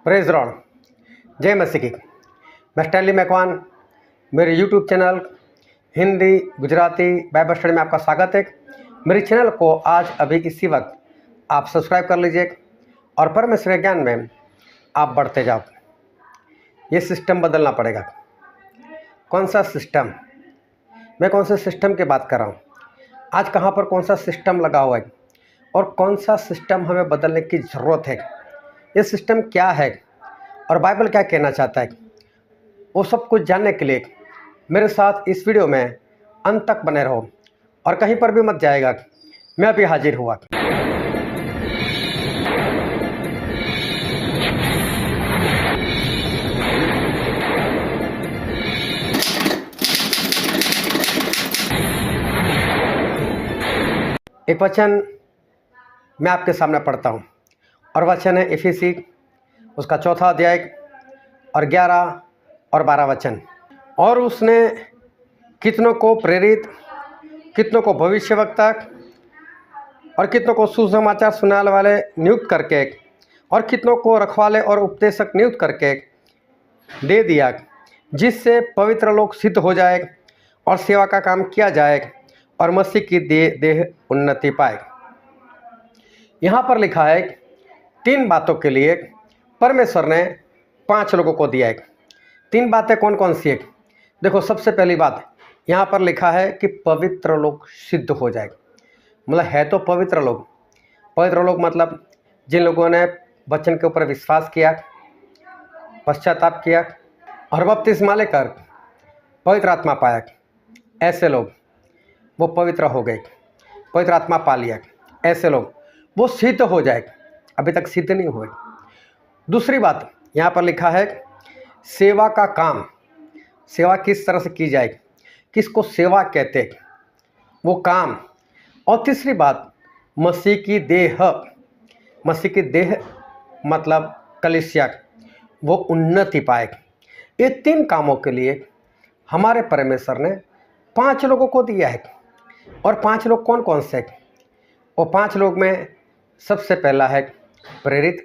Praise Lord, जय मसीह की। मैं स्टैनली मैकवान, मेरे YouTube channel Hindi Gujarati Bible study में आपका स्वागत है। मेरे चैनल को आज अभी इसी वक्त आप सब्सक्राइब कर लीजिए और परमेश्वर के ज्ञान में आप बढ़ते जाओ। ये सिस्टम बदलना पड़ेगा। कौन सा सिस्टम? मैं कौन से सिस्टम की बात कर रहा हूँ? आज कहाँ पर कौन सा सिस्टम लगा हुआ है और कौन सा सिस्टम हमें बदलने की ज़रूरत है? ये सिस्टम क्या है और बाइबल क्या कहना चाहता है, वो सब कुछ जानने के लिए मेरे साथ इस वीडियो में अंत तक बने रहो और कहीं पर भी मत जाएगा। मैं अभी हाजिर हुआ। एक वचन मैं आपके सामने पढ़ता हूँ और वचन है इफिसी उसका 4 अध्याय और 11 और 12 वचन। और उसने कितनों को प्रेरित, कितनों को भविष्यवक्ता और कितनों को सुसमाचार सुनाने वाले नियुक्त करके और कितनों को रखवाले और उपदेशक नियुक्त करके दे दिया, जिससे पवित्र लोग सिद्ध हो जाए और सेवा का काम किया जाए और मसीह की देह उन्नति पाए। यहाँ पर लिखा है 3 बातों के लिए परमेश्वर ने 5 लोगों को दिया है। 3 बातें कौन कौन सी है? देखो, सबसे पहली बात यहाँ पर लिखा है कि पवित्र लोग सिद्ध हो जाए। मतलब है तो पवित्र लोग। पवित्र लोग मतलब जिन लोगों ने वचन के ऊपर विश्वास किया, पश्चाताप किया और बपतिस्मा लेकर पवित्र आत्मा पाया, ऐसे लोग वो पवित्र हो गए, पवित्र आत्मा पा लिया। ऐसे लोग वो सिद्ध हो जाए, अभी तक सिद्ध नहीं हुए। दूसरी बात यहाँ पर लिखा है सेवा का काम। सेवा किस तरह से की जाए, किसको सेवा कहते हैं, वो काम। और तीसरी बात मसीह की देह। मसीह की देह मतलब कलीसिया, वो उन्नति पाए। ये 3 कामों के लिए हमारे परमेश्वर ने 5 लोगों को दिया है। और 5 लोग कौन कौन से? वो 5 लोग में सबसे पहला है प्रेरित,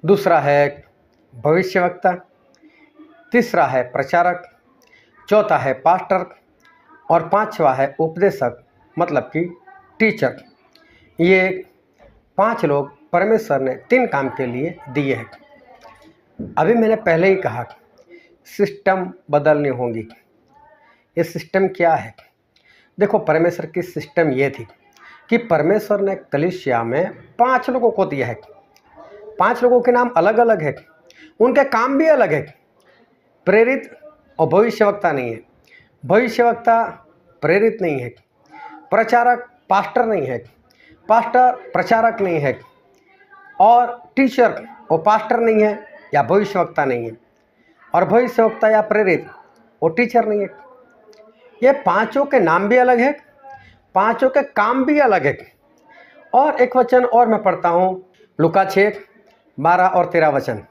दूसरा है भविष्यवक्ता, तीसरा है प्रचारक, चौथा है पास्टर और 5वां है उपदेशक मतलब कि टीचर। ये 5 लोग परमेश्वर ने 3 काम के लिए दिए हैं। अभी मैंने पहले ही कहा सिस्टम बदलनी होगी। ये सिस्टम क्या है? देखो, परमेश्वर की सिस्टम ये थी कि परमेश्वर ने कलीसिया में 5 लोगों को दिया है। 5 लोगों के नाम अलग अलग है, उनके काम भी अलग है। प्रेरित और भविष्यवक्ता नहीं है, भविष्यवक्ता प्रेरित नहीं है, प्रचारक पास्टर नहीं है, पास्टर प्रचारक नहीं है, और टीचर वो पास्टर नहीं है या भविष्यवक्ता नहीं है, और भविष्यवक्ता या प्रेरित वो टीचर नहीं है। ये 5 के नाम भी अलग है, 5 के काम भी अलग है। और एक वचन और मैं पढ़ता हूँ, लूका 6:12 और 13 वचन।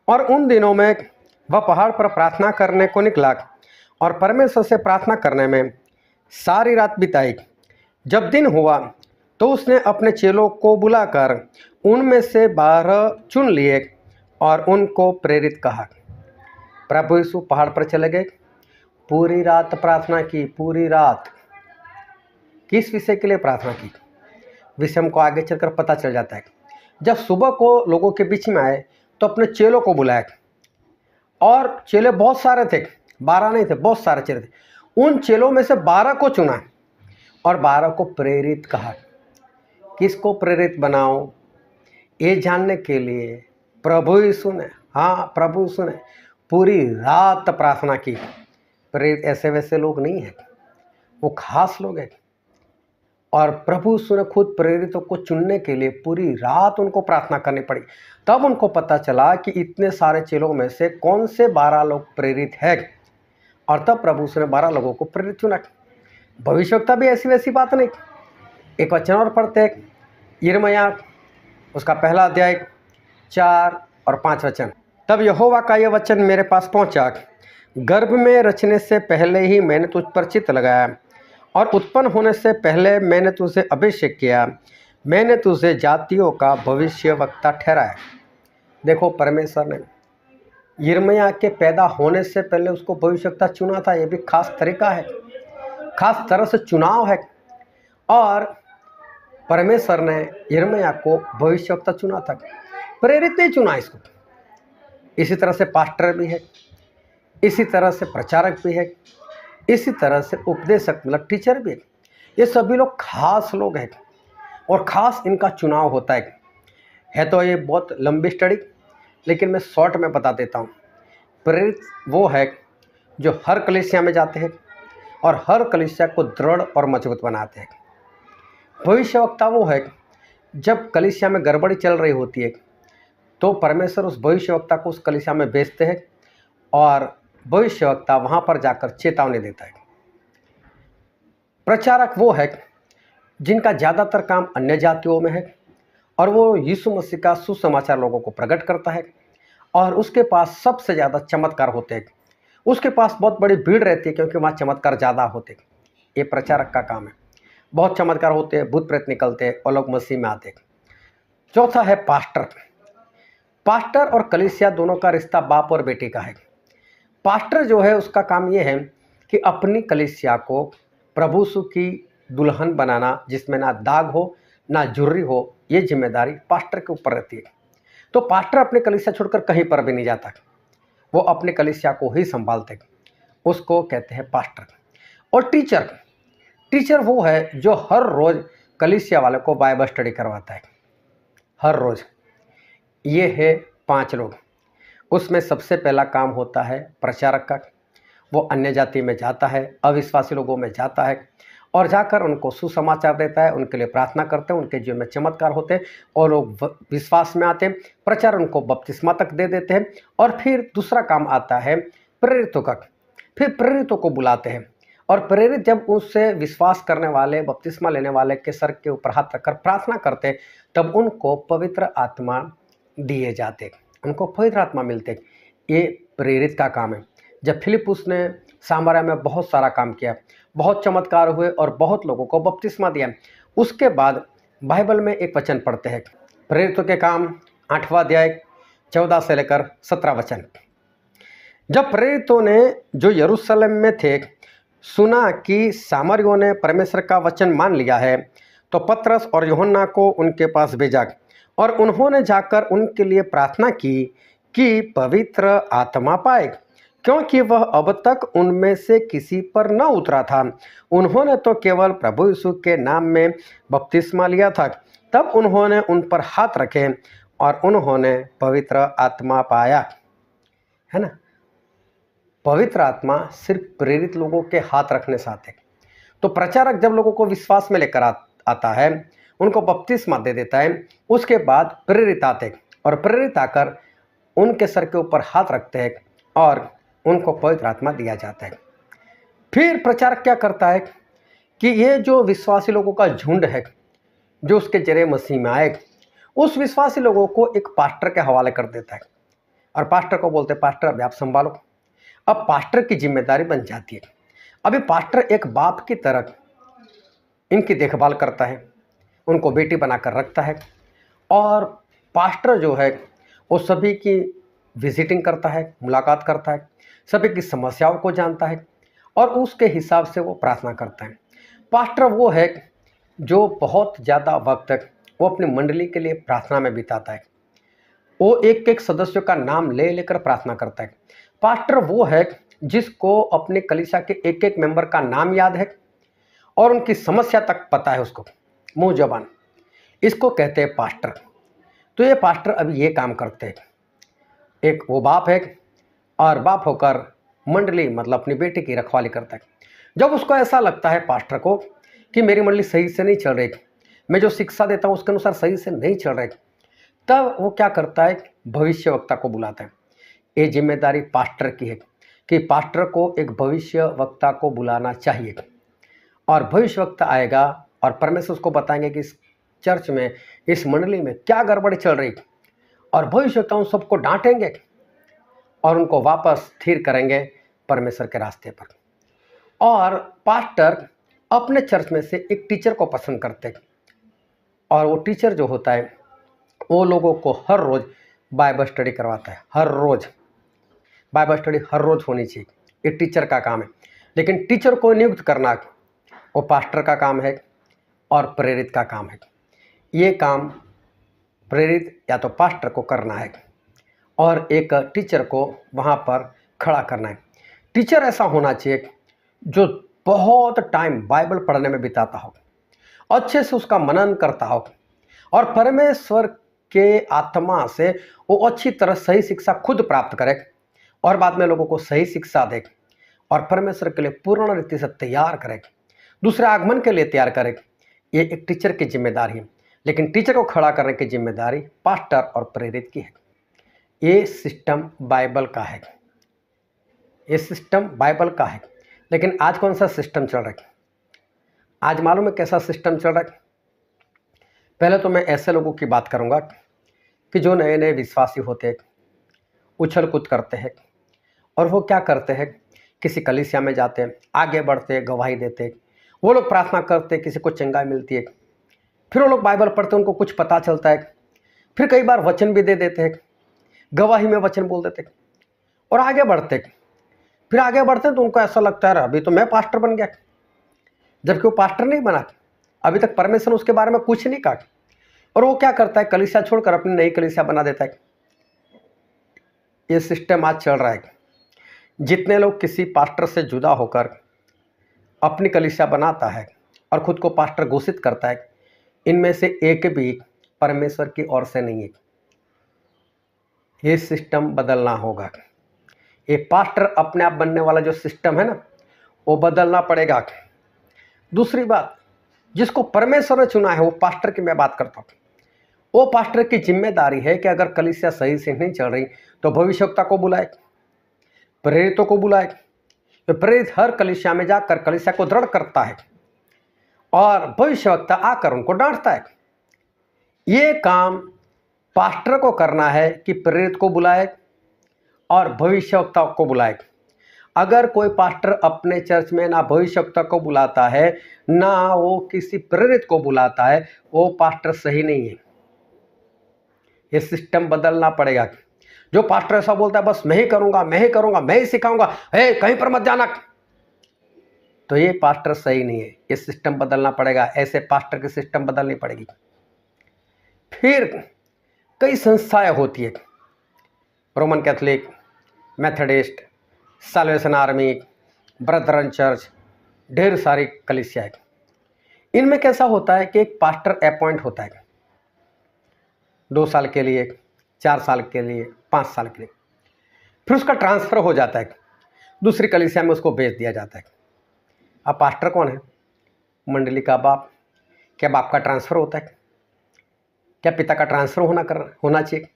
और उन दिनों में वह पहाड़ पर प्रार्थना करने को निकला और परमेश्वर से प्रार्थना करने में सारी रात बिताई। जब दिन हुआ तो उसने अपने चेलों को बुलाकर उनमें से 12 चुन लिए और उनको प्रेरित कहा। प्रभु यीशु पहाड़ पर चले गए, पूरी रात प्रार्थना की। पूरी रात किस विषय के लिए प्रार्थना की? विषय हमको आगे चलकर पता चल जाता है। जब सुबह को लोगों के बीच में आए तो अपने चेलों को बुलाया, और चेले बहुत सारे थे, 12 नहीं थे, बहुत सारे चेले थे। उन चेलों में से 12 को चुना और 12 को प्रेरित कहा। किसको प्रेरित बनाओ, ये जानने के लिए प्रभु यीशु ने, प्रभु यीशु ने पूरी रात प्रार्थना की। प्रेरित ऐसे वैसे लोग नहीं हैं, वो खास लोग हैं। और प्रभु यीशु ने खुद प्रेरितों को चुनने के लिए पूरी रात उनको प्रार्थना करनी पड़ी। तब उनको पता चला कि इतने सारे चेलों में से कौन से 12 लोग प्रेरित हैं, और तब प्रभु यीशु ने 12 लोगों को प्रेरित चुना। भविष्यवक्ता भी ऐसी वैसी बात नहीं। एक वचन और पढ़ते हैं, यिर्मयाह उसका 1 अध्याय 4 और 5 वचन। तब यहोवा का यह वचन मेरे पास पहुंचा, गर्भ में रचने से पहले ही मैंने तुझ पर चित्त लगाया और उत्पन्न होने से पहले मैंने तुझे अभिषेक किया। मैंने तुझे जातियों का भविष्यवक्ता ठहराया। देखो, परमेश्वर ने यिर्मयाह के पैदा होने से पहले उसको भविष्यवक्ता चुना था। ये भी खास तरीका है, खास तरह से चुनाव है। और परमेश्वर ने यिर्मयाह को भविष्यवक्ता चुना था, प्रेरित नहीं चुना इसको। इसी तरह से पास्टर भी है, इसी तरह से प्रचारक भी है, इसी तरह से उपदेशक मतलब टीचर भी है। ये सभी लोग खास लोग हैं और खास इनका चुनाव होता है। तो ये बहुत लंबी स्टडी, लेकिन मैं शॉर्ट में बता देता हूँ। प्रेरित वो है जो हर कलीसिया में जाते हैं और हर कलीसिया को दृढ़ और मजबूत बनाते हैं। भविष्यवक्ता वो है जब कलीसिया में गड़बड़ी चल रही होती है तो परमेश्वर उस भविष्यवक्ता को उस कलीसिया में भेजते हैं और भविष्यवक्ता वहाँ पर जाकर चेतावनी देता है। प्रचारक वो है जिनका ज़्यादातर काम अन्य जातियों में है और वो यीशु मसीह का सुसमाचार लोगों को प्रकट करता है और उसके पास सबसे ज़्यादा चमत्कार होते हैं। उसके पास बहुत बड़ी भीड़ रहती है क्योंकि वहाँ चमत्कार ज़्यादा होते हैं। ये प्रचारक का काम है। बहुत चमत्कार होते हैं, भूत प्रेत निकलते हैं और लोग मसीह में आते हैं। चौथा है पास्टर। पास्टर और कलीसिया दोनों का रिश्ता बाप और बेटे का है। पास्टर जो है उसका काम ये है कि अपनी कलीसिया को प्रभु यीशु की दुल्हन बनाना, जिसमें ना दाग हो ना झुर्री हो, ये जिम्मेदारी पास्टर के ऊपर रहती है। तो पास्टर अपनी कलीसिया छोड़कर कहीं पर भी नहीं जाता, वो अपनी कलीसिया को ही संभालते, उसको कहते हैं पास्टर। और टीचर वो है जो हर रोज़ कलीसिया वाले को बाइबल स्टडी करवाता है, हर रोज़। ये है 5 लोग। उसमें सबसे पहला काम होता है प्रचारक का। वो अन्य जाति में जाता है, अविश्वासी लोगों में जाता है और जाकर उनको सुसमाचार देता है, उनके लिए प्रार्थना करते हैं, उनके जीवन में चमत्कार होते हैं और लोग विश्वास में आते हैं। प्रचार उनको बपतिस्मा तक दे देते हैं। और फिर दूसरा काम आता है प्रेरितों का। फिर प्रेरितों को बुलाते हैं और प्रेरित जब उससे विश्वास करने वाले, बपतिस्मा लेने वाले के सर के ऊपर हाथ रखकर प्रार्थना करते हैं, तब उनको पवित्र आत्मा दिए जाते, उनको पवित्र आत्मा मिलते। ये प्रेरित का काम है। जब फिलिपुस ने सामरिया में बहुत सारा काम किया, बहुत चमत्कार हुए और बहुत लोगों को बपतिस्मा दिया, उसके बाद बाइबल में एक वचन पढ़ते हैं, प्रेरितों के काम 8वां अध्याय 14 से लेकर 17 वचन। जब प्रेरितों ने जो यरूशलेम में थे सुना कि सामरियों ने परमेश्वर का वचन मान लिया है, तो पतरस और यूहन्ना को उनके पास भेजा और उन्होंने जाकर उनके लिए प्रार्थना की कि पवित्र आत्मा पाए, क्योंकि वह अब तक उनमें से किसी पर न उतरा था। उन्होंने तो केवल प्रभु यीशु के नाम में बपतिस्मा लिया था। तब उन्होंने उन पर हाथ रखे और उन्होंने पवित्र आत्मा पाया। है ना, पवित्र आत्मा सिर्फ प्रेरित लोगों के हाथ रखने से आते। तो प्रचारक जब लोगों को विश्वास में लेकर आता है, उनको बपतिस्मा दे देता है, उसके बाद प्रेरित आते और प्रेरित आकर उनके सर के ऊपर हाथ रखते हैं और उनको पवित्र आत्मा दिया जाता है। फिर प्रचारक क्या करता है कि ये जो विश्वासी लोगों का झुंड है जो उसके जरिए मसीह में आए, उस विश्वासी लोगों को एक पास्टर के हवाले कर देता है और पास्टर को बोलते हैं, पास्टर अभी आप संभालो। अब पास्टर की जिम्मेदारी बन जाती है। अभी पास्टर एक बाप की तरह इनकी देखभाल करता है, उनको बेटी बनाकर रखता है और पास्टर जो है वो सभी की विजिटिंग करता है, मुलाकात करता है, सभी की समस्याओं को जानता है और उसके हिसाब से वो प्रार्थना करता है। पास्टर वो है जो बहुत ज़्यादा वक्त वो अपनी मंडली के लिए प्रार्थना में बिताता है। वो एक एक सदस्यों का नाम ले लेकर प्रार्थना करता है। पास्टर वो है जिसको अपने कलीसिया के एक एक मेंबर का नाम याद है और उनकी समस्या तक पता है, उसको मुंह जबान। इसको कहते हैं पास्टर। तो ये पास्टर अभी ये काम करते हैं। एक वो बाप है और बाप होकर मंडली मतलब अपनी बेटी की रखवाली करता है। जब उसको ऐसा लगता है पास्टर को कि मेरी मंडली सही से नहीं चल रही, मैं जो शिक्षा देता हूँ उसके अनुसार सही से नहीं चल रही, तब वो क्या करता है, भविष्यवक्ता को बुलाता है। ये जिम्मेदारी पास्टर की है कि पास्टर को एक भविष्यवक्ता को बुलाना चाहिए और भविष्यवक्ता आएगा और परमेश्वर उसको बताएंगे कि इस चर्च में, इस मंडली में क्या गड़बड़ी चल रही, और भविष्यवक्ता उन सबको डांटेंगे और उनको वापस स्थिर करेंगे परमेश्वर के रास्ते पर। और पास्टर अपने चर्च में से एक टीचर को पसंद करते हैं और वो टीचर जो होता है वो लोगों को हर रोज़ बाइबल स्टडी करवाता है हर रोज़। बाइबल स्टडी हर रोज़ होनी चाहिए, ये टीचर का काम है। लेकिन टीचर को नियुक्त करना वो पास्टर का काम है और प्रेरित का काम है। ये काम प्रेरित या तो पास्टर को करना है और एक टीचर को वहाँ पर खड़ा करना है। टीचर ऐसा होना चाहिए जो बहुत टाइम बाइबल पढ़ने में बिताता हो, अच्छे से उसका मनन करता हो और परमेश्वर के आत्मा से वो अच्छी तरह सही शिक्षा खुद प्राप्त करे और बाद में लोगों को सही शिक्षा दे और परमेश्वर के लिए पूर्ण रीति से तैयार करे, दूसरे आगमन के लिए तैयार करे। ये एक टीचर की जिम्मेदारी है। लेकिन टीचर को खड़ा करने की जिम्मेदारी पास्टर और प्रेरित की है। ये सिस्टम बाइबल का है, ये सिस्टम बाइबल का है। लेकिन आज कौन सा सिस्टम चल रहा है? आज मालूम है कैसा सिस्टम चल रहा है? पहले तो मैं ऐसे लोगों की बात करूंगा कि जो नए नए विश्वासी होते हैं, उछल कूद करते हैं और वो क्या करते हैं, किसी कलीसिया में जाते हैं, आगे बढ़ते हैं, गवाही देते हैं, वो लोग प्रार्थना करते हैं, किसी को चंगाई मिलती है, फिर वो लोग बाइबल पढ़ते हैं, उनको कुछ पता चलता है, फिर कई बार वचन भी दे देते हैं, गवाही में वचन बोल देते हैं और आगे बढ़ते हैं। फिर आगे बढ़ते हैं तो उनको ऐसा लगता है अभी तो मैं पास्टर बन गया, जबकि वो पास्टर नहीं बना, अभी तक परमेश्वर उसके बारे में कुछ नहीं कहा। और वो क्या करता है, कलीसिया छोड़कर अपनी नई कलीसिया बना देता है। ये सिस्टम आज चल रहा है। जितने लोग किसी पास्टर से जुदा होकर अपनी कलीसिया बनाता है और खुद को पास्टर घोषित करता है, इनमें से एक भी परमेश्वर की ओर से नहीं है। ये सिस्टम बदलना होगा। ये पास्टर अपने आप बनने वाला जो सिस्टम है ना, वो बदलना पड़ेगा। दूसरी बात, जिसको परमेश्वर ने चुना है वो पास्टर की मैं बात करता हूँ, वो पास्टर की जिम्मेदारी है कि अगर कलीसिया सही से नहीं चल रही तो भविष्यवक्ता को बुलाए, प्रेरितों को बुलाए। तो प्रेरित हर कलीसिया में जाकर कलीसिया को दृढ़ करता है और भविष्यवक्ता आकर उनको डांटता है। ये काम पास्टर को करना है कि प्रेरित को बुलाए और भविष्यवक्ता को बुलाए। अगर कोई पास्टर अपने चर्च में ना भविष्यवक्ता को बुलाता है ना वो किसी प्रेरित को बुलाता है, वो पास्टर सही नहीं है। ये सिस्टम बदलना पड़ेगा। जो पास्टर ऐसा बोलता है बस मैं ही करूंगा, मैं ही करूंगा, मैं ही सिखाऊंगा, कहीं पर मत जाना, तो ये पास्टर सही नहीं है। ये सिस्टम बदलना पड़ेगा। ऐसे पास्टर की सिस्टम बदलनी पड़ेगी। फिर कई संस्थाएं होती है, Roman Catholic, Methodist, Salvation Army, Brethren church, ढेर सारी कलीसिया है। इनमें कैसा होता है कि एक पास्टर अपॉइंट होता है 2 साल के लिए, 4 साल के लिए, 5 साल के लिए, फिर उसका ट्रांसफ़र हो जाता है, दूसरी कलीसिया में उसको भेज दिया जाता है। अब पास्टर कौन है? मंडली का बाप। क्या बाप का ट्रांसफ़र होता है? क्या पिता का ट्रांसफ़र होना चाहिए?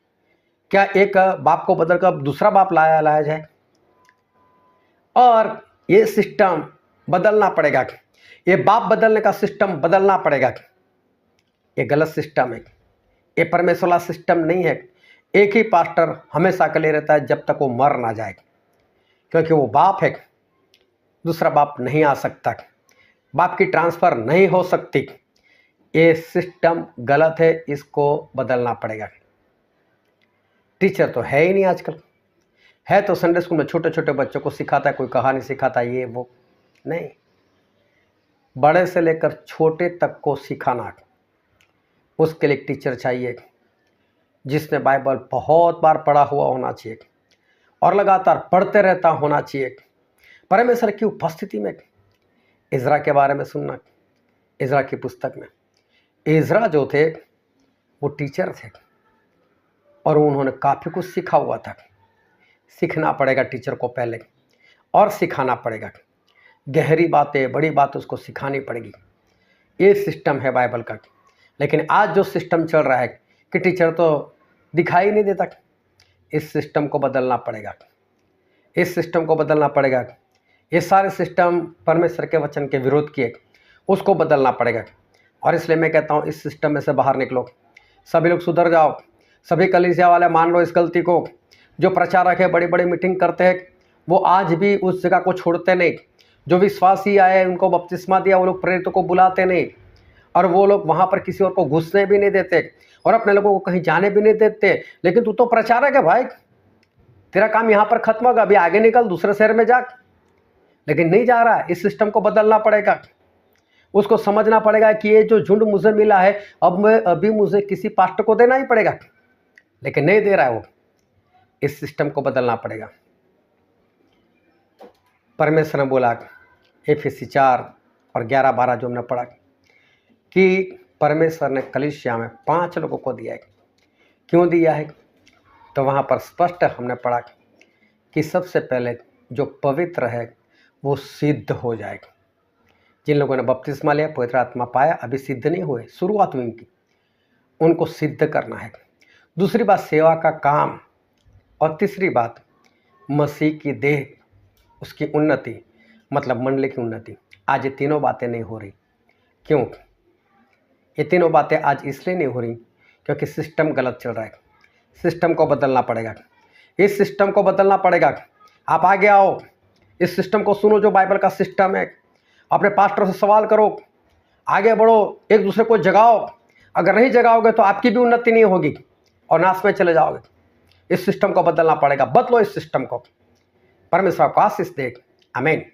क्या एक बाप को बदल कर दूसरा बाप लाया जाए? और ये सिस्टम बदलना पड़ेगा। ये बाप बदलने का सिस्टम बदलना पड़ेगा। ये गलत सिस्टम है, ये परमेश्वर वाला सिस्टम नहीं है। एक ही पास्टर हमेशा के लिए रहता है जब तक वो मर ना जाए, क्योंकि वो बाप है, दूसरा बाप नहीं आ सकता, बाप की ट्रांसफ़र नहीं हो सकती। ये सिस्टम गलत है, इसको बदलना पड़ेगा। टीचर तो है ही नहीं आजकल, है तो संडे स्कूल में छोटे छोटे बच्चों को सिखाता है, कोई कहानी सिखाता है, ये वो नहीं। बड़े से लेकर छोटे तक को सिखाना, उसके लिए एक टीचर चाहिए जिसने बाइबल बहुत बार पढ़ा हुआ होना चाहिए और लगातार पढ़ते रहता होना चाहिए। परमेश्वर की उपस्थिति में इज़रा के बारे में सुनना। इज़रा की पुस्तक में इज़रा जो थे वो टीचर थे और उन्होंने काफ़ी कुछ सीखा हुआ था। सीखना पड़ेगा टीचर को पहले और सिखाना पड़ेगा। गहरी बातें, बड़ी बात उसको सिखानी पड़ेगी। ये सिस्टम है बाइबल का। लेकिन आज जो सिस्टम चल रहा है कि टीचर तो दिखाई नहीं देता, इस सिस्टम को बदलना पड़ेगा। इस सिस्टम को बदलना पड़ेगा। ये सारे सिस्टम परमेश्वर के वचन के विरोध किए, उसको बदलना पड़ेगा। और इसलिए मैं कहता हूँ इस सिस्टम में से बाहर निकलो, सभी लोग सुधर जाओ। सभी कलीसिया वाले मान लो इस गलती को। जो प्रचारक है बड़ी बड़ी मीटिंग करते हैं, वो आज भी उस जगह को छोड़ते नहीं। जो विश्वासी आए उनको बपतिस्मा दिया, वो लोग प्रेरितों को बुलाते नहीं और वो लोग वहाँ पर किसी और को घुसने भी नहीं देते। और अपने लोगों को कहीं जाने भी नहीं देते। लेकिन तू तो प्रचारक है भाई, तेरा काम यहाँ पर खत्म होगा, अभी आगे निकल, दूसरे शहर में जा। लेकिन नहीं जा रहा है। इस सिस्टम को बदलना पड़ेगा। उसको समझना पड़ेगा कि ये जो झुंड मुझे मिला है, अभी मुझे किसी पास्टर को देना ही पड़ेगा, लेकिन नहीं दे रहा है वो। इस सिस्टम को बदलना पड़ेगा। परमेश्वर ने बोला, एफेसी 4 और 11-12 जो हमने पढ़ा, कि परमेश्वर ने कलीसिया में 5 लोगों को दिया है। क्यों दिया है? तो वहाँ पर स्पष्ट हमने पढ़ा कि सबसे पहले जो पवित्र है वो सिद्ध हो जाएगा। जिन लोगों ने बपतिस्मा लिया, पवित्र आत्मा पाया, अभी सिद्ध नहीं हुए, शुरुआत हुई उनकी, उनको सिद्ध करना है। दूसरी बात सेवा का काम, और तीसरी बात मसीह की देह, उसकी उन्नति, मतलब मंडली की उन्नति। आज ये तीनों बातें नहीं हो रही। क्यों? ये तीनों बातें आज इसलिए नहीं हो रही क्योंकि सिस्टम गलत चल रहा है। सिस्टम को बदलना पड़ेगा। इस सिस्टम को बदलना पड़ेगा। आप आगे आओ, इस सिस्टम को सुनो जो बाइबल का सिस्टम है। अपने पास्टर से सवाल करो, आगे बढ़ो, एक दूसरे को जगाओ। अगर नहीं जगाओगे तो आपकी भी उन्नति नहीं होगी और नाश में चले जाओगे। इस सिस्टम को बदलना पड़ेगा। बदलो इस सिस्टम को। परमेश्वर आपको आशीष दे। आमीन।